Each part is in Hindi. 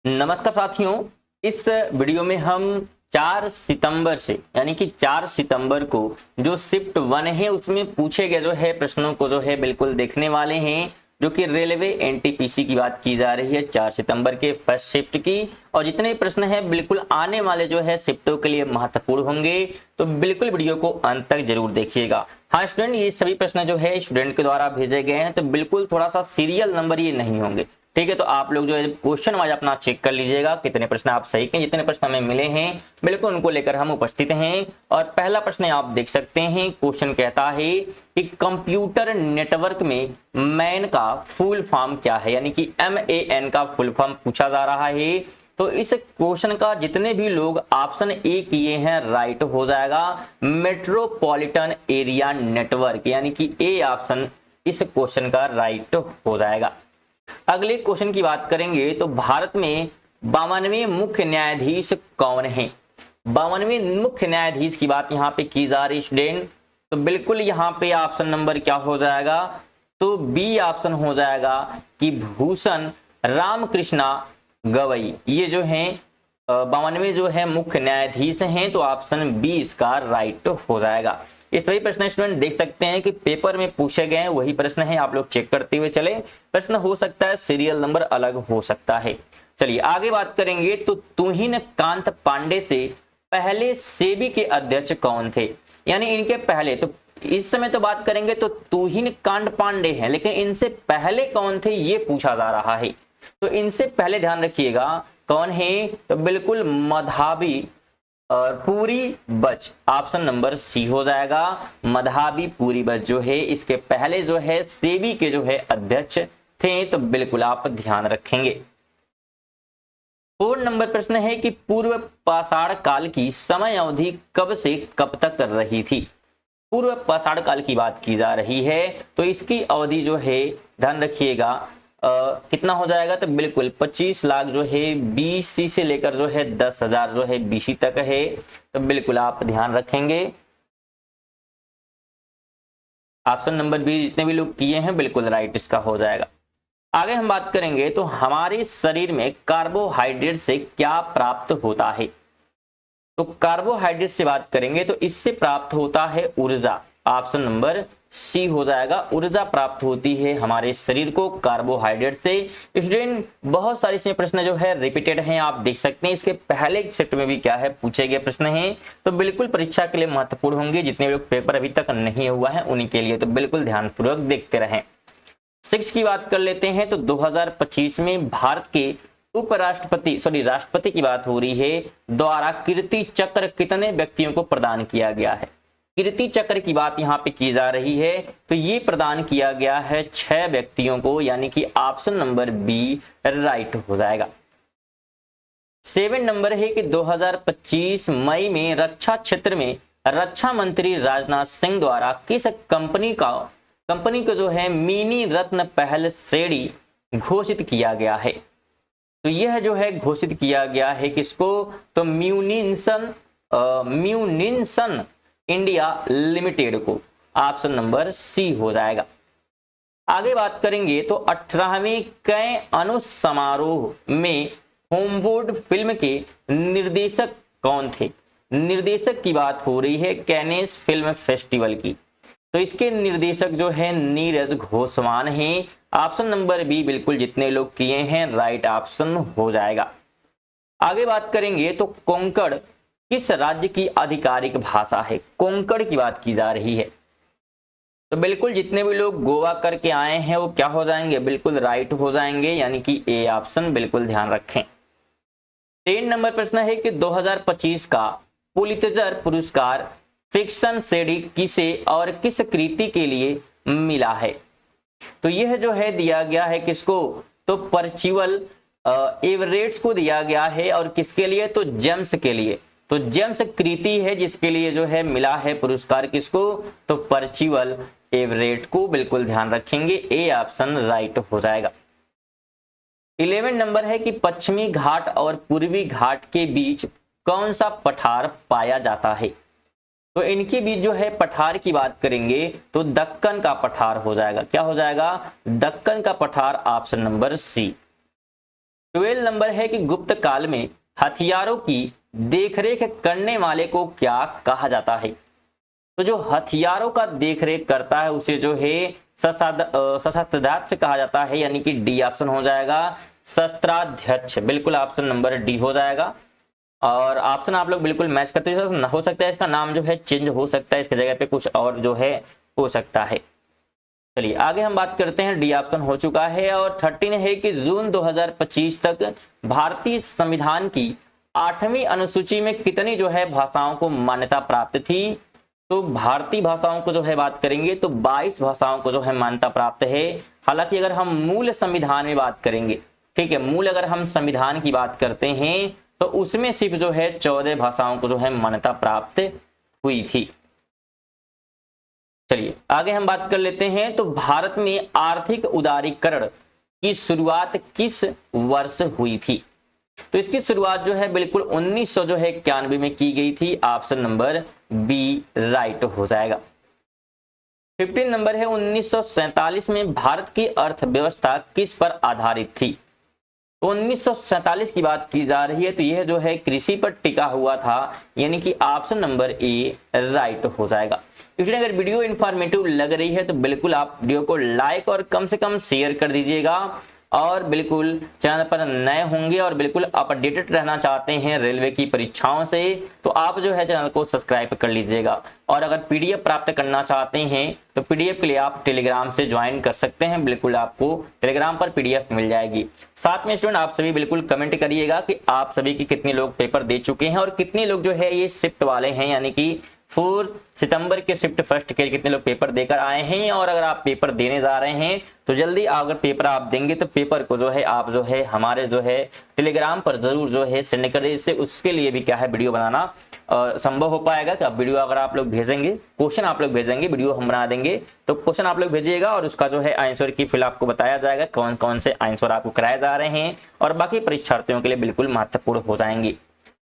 नमस्कार साथियों, इस वीडियो में हम 4 सितंबर से यानी कि 4 सितंबर को जो शिफ्ट 1 है उसमें पूछे गए जो है प्रश्नों को जो है बिल्कुल देखने वाले हैं, जो कि रेलवे एनटीपीसी की बात की जा रही है 4 सितंबर के फर्स्ट शिफ्ट की। और जितने भी प्रश्न है बिल्कुल आने वाले जो है शिफ्टों के लिए महत्वपूर्ण होंगे, तो बिल्कुल वीडियो को अंत तक जरूर देखिएगा। हाँ स्टूडेंट, ये सभी प्रश्न जो है स्टूडेंट के द्वारा भेजे गए हैं, तो बिल्कुल थोड़ा सा सीरियल नंबर ये नहीं होंगे, ठीक है। तो आप लोग जो है क्वेश्चन वाइज अपना चेक कर लीजिएगा कितने प्रश्न आप सही के, जितने प्रश्न हमें मिले हैं बिल्कुल उनको लेकर हम उपस्थित हैं। और पहला प्रश्न आप देख सकते हैं, क्वेश्चन कहता है कि कंप्यूटर नेटवर्क में मैन का फुल फॉर्म क्या है, यानी कि MAN का फुल फॉर्म पूछा जा रहा है। तो इस क्वेश्चन का जितने भी लोग ऑप्शन ए किए हैं राइट हो जाएगा, मेट्रोपॉलिटन एरिया नेटवर्क, यानी कि ए ऑप्शन इस क्वेश्चन का राइट हो जाएगा। अगले क्वेश्चन की बात करेंगे तो भारत में 52वें मुख्य न्यायाधीश कौन है। 52वें मुख्य न्यायाधीश की बात यहाँ पे की जा रही स्टूडेंट, तो बिल्कुल यहाँ पे ऑप्शन नंबर क्या हो जाएगा, तो बी ऑप्शन हो जाएगा कि भूषण रामकृष्णा गवई। ये जो है 52वें जो है मुख्य न्यायाधीश हैं, तो ऑप्शन बी इसका राइट हो जाएगा। इस सभी प्रश्न स्टूडेंट देख सकते हैं कि पेपर में पूछे गए हैं वही प्रश्न है, आप लोग चेक करते हुए चले। प्रश्न हो सकता है सीरियल नंबर अलग हो सकता है। चलिए आगे बात करेंगे तो तुहिन कांत पांडे से पहले सेबी के अध्यक्ष कौन थे, यानी इनके पहले। तो इस समय तो बात करेंगे तो तुहिन कांत पांडे हैं, लेकिन इनसे पहले कौन थे ये पूछा जा रहा है। तो इनसे पहले ध्यान रखिएगा कौन है, तो बिल्कुल मधाबी और पूरी बच, ऑप्शन नंबर सी हो जाएगा। मधाबी पूरी बच जो है इसके पहले जो है सेबी के जो है अध्यक्ष थे, तो बिल्कुल आप ध्यान रखेंगे। 4 नंबर प्रश्न है कि पूर्व पाषाण काल की समय अवधि कब से कब तक रही थी। पूर्व पाषाण काल की बात की जा रही है, तो इसकी अवधि जो है ध्यान रखिएगा कितना हो जाएगा, तो बिल्कुल 25 लाख जो है BC से लेकर जो है 10,000 जो है BC तक है, तो बिल्कुल आप ध्यान रखेंगे। ऑप्शन नंबर बी जितने भी लोग किए हैं बिल्कुल राइट इसका हो जाएगा। आगे हम बात करेंगे तो हमारे शरीर में कार्बोहाइड्रेट से क्या प्राप्त होता है। तो कार्बोहाइड्रेट से बात करेंगे तो इससे प्राप्त होता है ऊर्जा, ऑप्शन नंबर सी हो जाएगा। ऊर्जा प्राप्त होती है हमारे शरीर को कार्बोहाइड्रेट से। स्टूडेंट बहुत सारे इसमें प्रश्न जो है रिपीटेड हैं, आप देख सकते हैं इसके पहले शिफ्ट में भी क्या है पूछे गए प्रश्न हैं, तो बिल्कुल परीक्षा के लिए महत्वपूर्ण होंगे। जितने लोग पेपर अभी तक नहीं हुआ है उन्हीं के लिए, तो बिल्कुल ध्यानपूर्वक देखते रहें। 6 की बात कर लेते हैं तो 2025 में भारत के राष्ट्रपति की बात हो रही है द्वारा कीर्ति चक्र कितने व्यक्तियों को प्रदान किया गया है। कीर्ति चक्र की बात यहाँ पे की जा रही है, तो ये प्रदान किया गया है 6 व्यक्तियों को, यानी कि ऑप्शन नंबर बी राइट हो जाएगा। 7 नंबर है कि 2025 मई में रक्षा क्षेत्र में रक्षा मंत्री राजनाथ सिंह द्वारा किस कंपनी को जो है मिनी रत्न पहल श्रेणी घोषित किया गया है। तो यह जो है घोषित किया गया है किसको, तो म्यूनिसन इंडिया लिमिटेड को, ऑप्शन नंबर सी हो जाएगा। आगे बात करेंगे तो 18वें कैन अनुसमारोह में होमवुड फिल्म के निर्देशक कौन थे। निर्देशक की बात हो रही है कैनेस फिल्म फेस्टिवल की, तो इसके निर्देशक जो है नीरज घोषवान हैं, ऑप्शन नंबर बी बिल्कुल जितने लोग किए हैं राइट ऑप्शन हो जाएगा। आगे बात करेंगे तो कोंकण किस राज्य की आधिकारिक भाषा है। कोंकण की बात की जा रही है, तो बिल्कुल जितने भी लोग गोवा करके आए हैं वो क्या हो जाएंगे, बिल्कुल राइट हो जाएंगे, यानी कि ए ऑप्शन बिल्कुल ध्यान रखें। 10 नंबर प्रश्न है कि 2025 का पुलित्जर पुरस्कार फिक्शन श्रेणी किसे और किस कृति के लिए मिला है। तो यह जो है दिया गया है किसको, तो परचिवल एवरेट्स को दिया गया है, और किसके लिए, तो जेम्स के लिए। तो जेम्स कृति है जिसके लिए जो है मिला है पुरस्कार किसको, तो परचिवल एवरेट को, बिल्कुल ध्यान रखेंगे, ए ऑप्शन राइट हो जाएगा। 11 नंबर है कि पश्चिमी घाट और पूर्वी घाट के बीच कौन सा पठार पाया जाता है। तो इनके बीच जो है पठार की बात करेंगे तो दक्कन का पठार हो जाएगा, क्या हो जाएगा, दक्कन का पठार, ऑप्शन नंबर सी। 12 नंबर है कि गुप्त काल में हथियारों की देखरेख करने वाले को क्या कहा जाता है? तो जो हथियारों का देखरेख करता है उसे जो है शस्त्राध्यक्ष कहा जाता है, यानी कि डी ऑप्शन हो जाएगा, शस्त्राध्यक्ष। बिल्कुल ऑप्शन नंबर डी हो जाएगा। और ऑप्शन आप लोग बिल्कुल मैच करते हो सकता है इसका नाम जो है चेंज हो सकता है, इसके जगह पे कुछ और जो है हो सकता है। चलिए आगे हम बात करते हैं, डी ऑप्शन हो चुका है। और 13 है कि जून 2025 तक भारतीय संविधान की 8वीं अनुसूची में कितनी जो है भाषाओं को मान्यता प्राप्त थी? तो भारतीय भाषाओं को जो है बात करेंगे तो 22 भाषाओं को जो है मान्यता प्राप्त है। हालांकि अगर हम मूल संविधान में बात करेंगे, ठीक है, मूल अगर हम संविधान की बात करते हैं तो उसमें सिर्फ जो है 14 भाषाओं को जो है मान्यता प्राप्त हुई थी। चलिए आगे हम बात कर लेते हैं। तो भारत में आर्थिक उदारीकरण की शुरुआत किस वर्ष हुई थी? तो इसकी शुरुआत जो है बिल्कुल 1991 में की गई थी। ऑप्शन नंबर बी राइट हो जाएगा। 15 नंबर है 1947 में भारत की अर्थव्यवस्था किस पर आधारित थी? तो 1947 की बात की जा रही है, तो यह जो है कृषि पर टिका हुआ था, यानी कि ऑप्शन नंबर ए राइट हो जाएगा। इसलिए अगर वीडियो इंफॉर्मेटिव लग रही है तो बिल्कुल आप वीडियो को लाइक और कम से कम शेयर कर दीजिएगा। और बिल्कुल चैनल पर नए होंगे और बिल्कुल अपडेटेड रहना चाहते हैं रेलवे की परीक्षाओं से, तो आप जो है चैनल को सब्सक्राइब कर लीजिएगा। और अगर पीडीएफ प्राप्त करना चाहते हैं तो पीडीएफ के लिए आप टेलीग्राम से ज्वाइन कर सकते हैं, बिल्कुल आपको टेलीग्राम पर पीडीएफ मिल जाएगी। साथ में स्टूडेंट आप सभी बिल्कुल कमेंट करिएगा कि आप सभी की कितने लोग पेपर दे चुके हैं और कितने लोग जो है ये शिफ्ट वाले हैं, यानी कि 4 सितंबर के शिफ्ट फर्स्ट के कितने लोग पेपर देकर आए हैं। और अगर आप पेपर देने जा रहे हैं तो जल्दी अगर पेपर आप देंगे तो पेपर को जो है आप जो है हमारे जो है टेलीग्राम पर जरूर जो है सेंड करें। इससे उसके लिए भी क्या है वीडियो बनाना संभव हो पाएगा। कि वीडियो अगर आप लोग भेजेंगे, क्वेश्चन आप लोग भेजेंगे, वीडियो हम बना देंगे, तो क्वेश्चन आप लोग भेजिएगा और उसका जो है आंसर की फिल आपको बताया जाएगा कौन कौन से आंसर आपको कराए जा रहे हैं और बाकी परीक्षार्थियों के लिए बिल्कुल महत्वपूर्ण हो जाएंगे।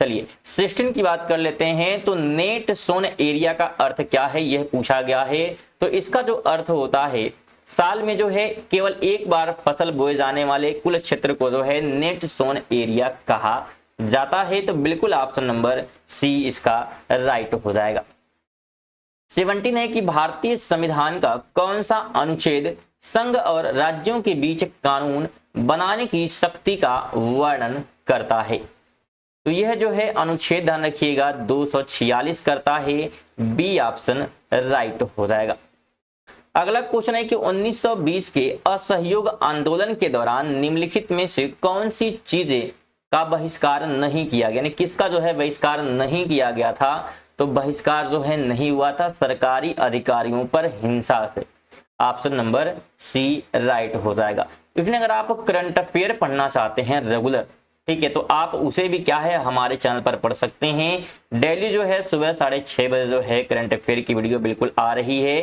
चलिए 16 की बात कर लेते हैं। तो नेट सोन एरिया का अर्थ क्या है, यह पूछा गया है। तो इसका जो अर्थ होता है, साल में जो है केवल एक बार फसल बोए जाने वाले कुल क्षेत्र को जो है नेट सोन एरिया कहा जाता है। तो बिल्कुल ऑप्शन नंबर सी इसका राइट हो जाएगा। 17 है कि भारतीय संविधान का कौन सा अनुच्छेद संघ और राज्यों के बीच कानून बनाने की शक्ति का वर्णन करता है? तो यह जो है अनुच्छेद ध्यान रखिएगा 246 करता है। बी ऑप्शन राइट हो जाएगा। अगला क्वेश्चन है कि 1920 के असहयोग आंदोलन के दौरान निम्नलिखित में से कौन सी चीजें का बहिष्कार नहीं किया गया, यानी किसका जो है बहिष्कार नहीं किया गया था? तो बहिष्कार जो है नहीं हुआ था सरकारी अधिकारियों पर हिंसा से। ऑप्शन नंबर सी राइट हो जाएगा। इसलिए अगर आप करंट अफेयर पढ़ना चाहते हैं रेगुलर, ठीक है, तो आप उसे भी क्या है हमारे चैनल पर पढ़ सकते हैं। डेली जो है सुबह 6:30 बजे जो है करंट अफेयर की वीडियो बिल्कुल आ रही है,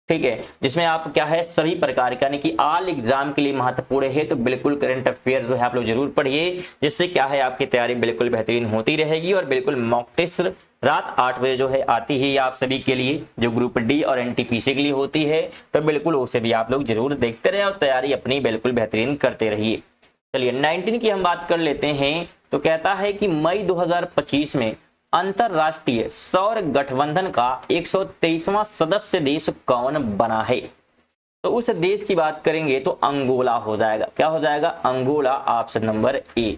ठीक है, जिसमें आप क्या है सभी प्रकार का यानी कि ऑल एग्जाम के लिए महत्वपूर्ण है। तो बिल्कुल करंट अफेयर जो है आप लोग जरूर पढ़िए, जिससे क्या है आपकी तैयारी बिल्कुल बेहतरीन होती रहेगी। और बिल्कुल मॉक टेस्ट रात 8 बजे जो है आती है आप सभी के लिए, जो ग्रुप डी और एनटीपीसी के लिए होती है। तो बिल्कुल उसे भी आप लोग जरूर देखते रहे और तैयारी अपनी बिल्कुल बेहतरीन करते रहिए। चलिए 19 की हम बात कर लेते हैं। तो कहता है कि मई 2025 में अंतरराष्ट्रीय सौर गठबंधन का 123वां सदस्य देश कौन बना है? तो उस देश की बात करेंगे तो अंगोला हो जाएगा। क्या हो जाएगा? Angola, option number A.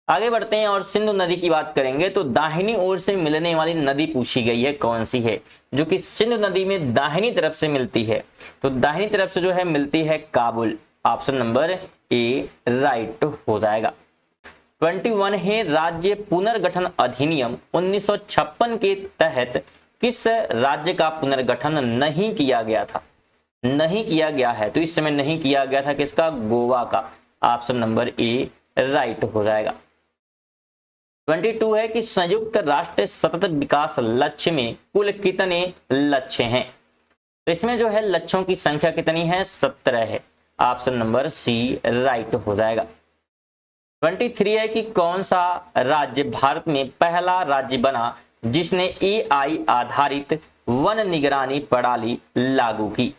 आगे बढ़ते हैं और सिंधु नदी की बात करेंगे। तो दाहिनी ओर से मिलने वाली नदी पूछी गई है कौन सी है, जो कि सिंधु नदी में दाहिनी तरफ से मिलती है। तो दाहिनी तरफ से जो है मिलती है काबुल। ऑप्शन नंबर ए राइट हो जाएगा। 21 है राज्य पुनर्गठन अधिनियम 1956 के तहत किस राज्य का पुनर्गठन नहीं किया गया था? नहीं किया गया है, तो इस समय नहीं किया गया था किसका? गोवा का। ऑप्शन नंबर ए राइट हो जाएगा। 22 है कि संयुक्त राष्ट्र सतत विकास लक्ष्य में कुल कितने लक्ष्य हैं? तो इसमें जो है लक्ष्यों की संख्या कितनी है? 17 है। ऑप्शन नंबर सी राइट हो जाएगा। 23 है कि कौन सा राज्य भारत में पहला राज्य बना जिसने एआई आधारित वन निगरानी प्रणाली लागू की?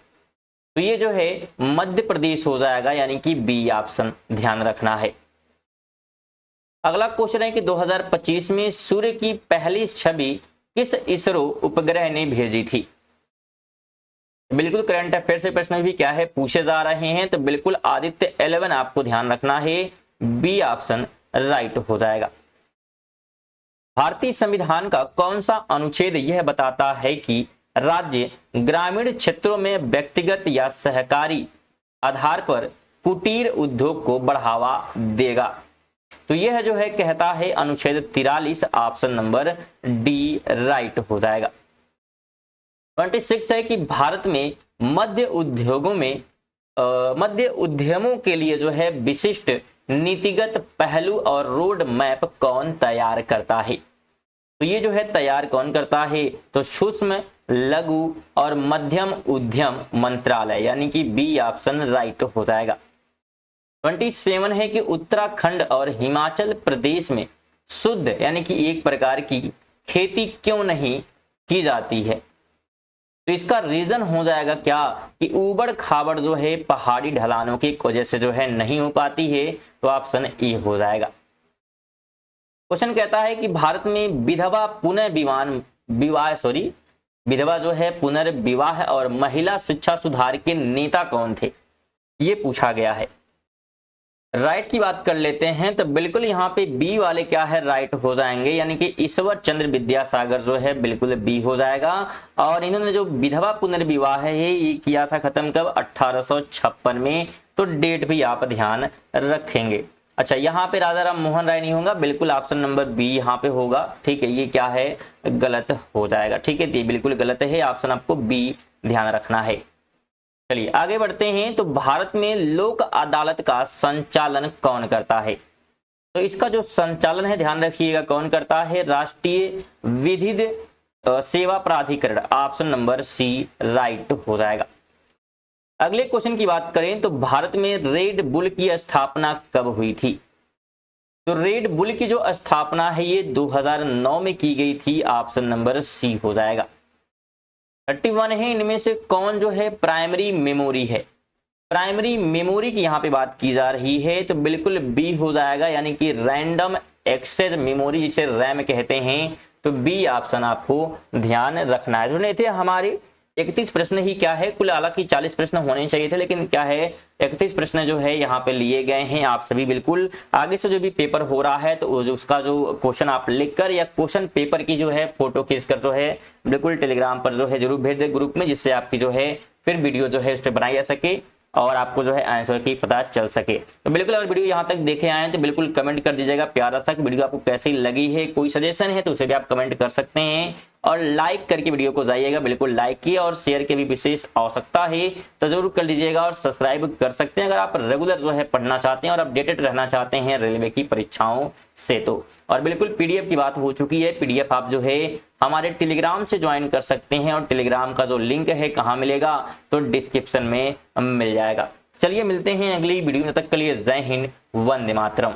तो ये जो है मध्य प्रदेश हो जाएगा, यानी कि बी ऑप्शन ध्यान रखना है। अगला क्वेश्चन है कि 2025 में सूर्य की पहली छवि किस इसरो उपग्रह ने भेजी थी? बिल्कुल करंट अफेयर से प्रश्न भी क्या है पूछे जा रहे हैं, तो बिल्कुल आदित्य 11 आपको ध्यान रखना है, बी ऑप्शन राइट हो जाएगा। भारतीय संविधान का कौन सा अनुच्छेद यह बताता है कि राज्य ग्रामीण क्षेत्रों में व्यक्तिगत या सहकारी आधार पर कुटीर उद्योग को बढ़ावा देगा? तो यह जो है कहता है अनुच्छेद 43, ऑप्शन नंबर डी राइट हो जाएगा। 26 है कि भारत में मध्य उद्यमों के लिए जो है विशिष्ट नीतिगत पहलू और रोड मैप कौन तैयार करता है? तो ये जो है तैयार कौन करता है? तो सूक्ष्म लघु और मध्यम उद्यम मंत्रालय, यानी कि बी ऑप्शन राइट हो जाएगा। 27 है कि उत्तराखंड और हिमाचल प्रदेश में शुद्ध यानी कि एक प्रकार की खेती क्यों नहीं की जाती है? तो इसका रीजन हो जाएगा क्या कि ऊबड़ खाबड़ जो है पहाड़ी ढलानों की वजह से जो है नहीं हो पाती है, तो ऑप्शन ए हो जाएगा। क्वेश्चन कहता है कि भारत में विधवा जो है पुनर्विवाह और महिला शिक्षा सुधार के नेता कौन थे, ये पूछा गया है। राइट की बात कर लेते हैं, तो बिल्कुल यहाँ पे बी वाले क्या है राइट हो जाएंगे, यानी कि ईश्वर चंद्र विद्यासागर जो है बिल्कुल बी हो जाएगा। और इन्होंने जो विधवा पुनर्विवाह है ये किया था खत्म कब? 1856 में। तो डेट भी आप ध्यान रखेंगे। अच्छा, यहाँ पे राजा राम मोहन राय नहीं होगा, बिल्कुल ऑप्शन नंबर बी यहाँ पे होगा। ठीक है, ये क्या है गलत हो जाएगा। ठीक है, ये बिल्कुल गलत है, ऑप्शन आपको बी ध्यान रखना है। चलिए आगे बढ़ते हैं। तो भारत में लोक अदालत का संचालन कौन करता है? तो इसका जो संचालन है ध्यान रखिएगा कौन करता है? राष्ट्रीय विधिक सेवा प्राधिकरण, ऑप्शन नंबर सी राइट हो जाएगा। अगले क्वेश्चन की बात करें तो भारत में रेड बुल की स्थापना कब हुई थी? तो रेड बुल की जो स्थापना है ये 2009 में की गई थी, ऑप्शन नंबर सी हो जाएगा। 31 है, इनमें से कौन जो है प्राइमरी मेमोरी है? प्राइमरी मेमोरी की यहाँ पे बात की जा रही है, तो बिल्कुल बी हो जाएगा, यानी कि रैंडम एक्सेस मेमोरी जिसे रैम कहते हैं। तो बी ऑप्शन आपको ध्यान रखना है। तो थे हमारे 31 प्रश्न ही क्या है, कुल हालांकि 40 प्रश्न होने चाहिए थे, लेकिन क्या है 31 प्रश्न जो है यहाँ पे लिए गए हैं। आप सभी बिल्कुल आगे से जो भी पेपर हो रहा है तो उसका जो क्वेश्चन आप लिखकर या क्वेश्चन पेपर की जो है फोटो खींचकर जो है बिल्कुल टेलीग्राम पर जो है जरूर भेज दे ग्रुप में, जिससे आपकी जो है फिर वीडियो जो है उस पर बनाई जा सके और आपको जो है आंसर की पता चल सके। तो बिल्कुल अगर वीडियो यहाँ तक देखे आए हैं तो बिल्कुल कमेंट कर दीजिएगा प्यारा सा वीडियो आपको कैसी लगी है। कोई सजेशन है तो उसे भी आप कमेंट कर सकते हैं और लाइक करके वीडियो को जाइएगा, बिल्कुल लाइक किए और शेयर की भी विशेष आवश्यकता है तो जरूर कर लीजिएगा और सब्सक्राइब कर सकते हैं अगर आप रेगुलर जो है पढ़ना चाहते हैं और अपडेटेड रहना चाहते हैं रेलवे की परीक्षाओं से। तो और बिल्कुल पीडीएफ की बात हो चुकी है, पीडीएफ आप जो है हमारे टेलीग्राम से ज्वाइन कर सकते हैं और टेलीग्राम का जो लिंक है कहाँ मिलेगा तो डिस्क्रिप्शन में मिल जाएगा। चलिए मिलते हैं अगली वीडियो में, तब तक के लिए जय हिंद, वंदे मातरम।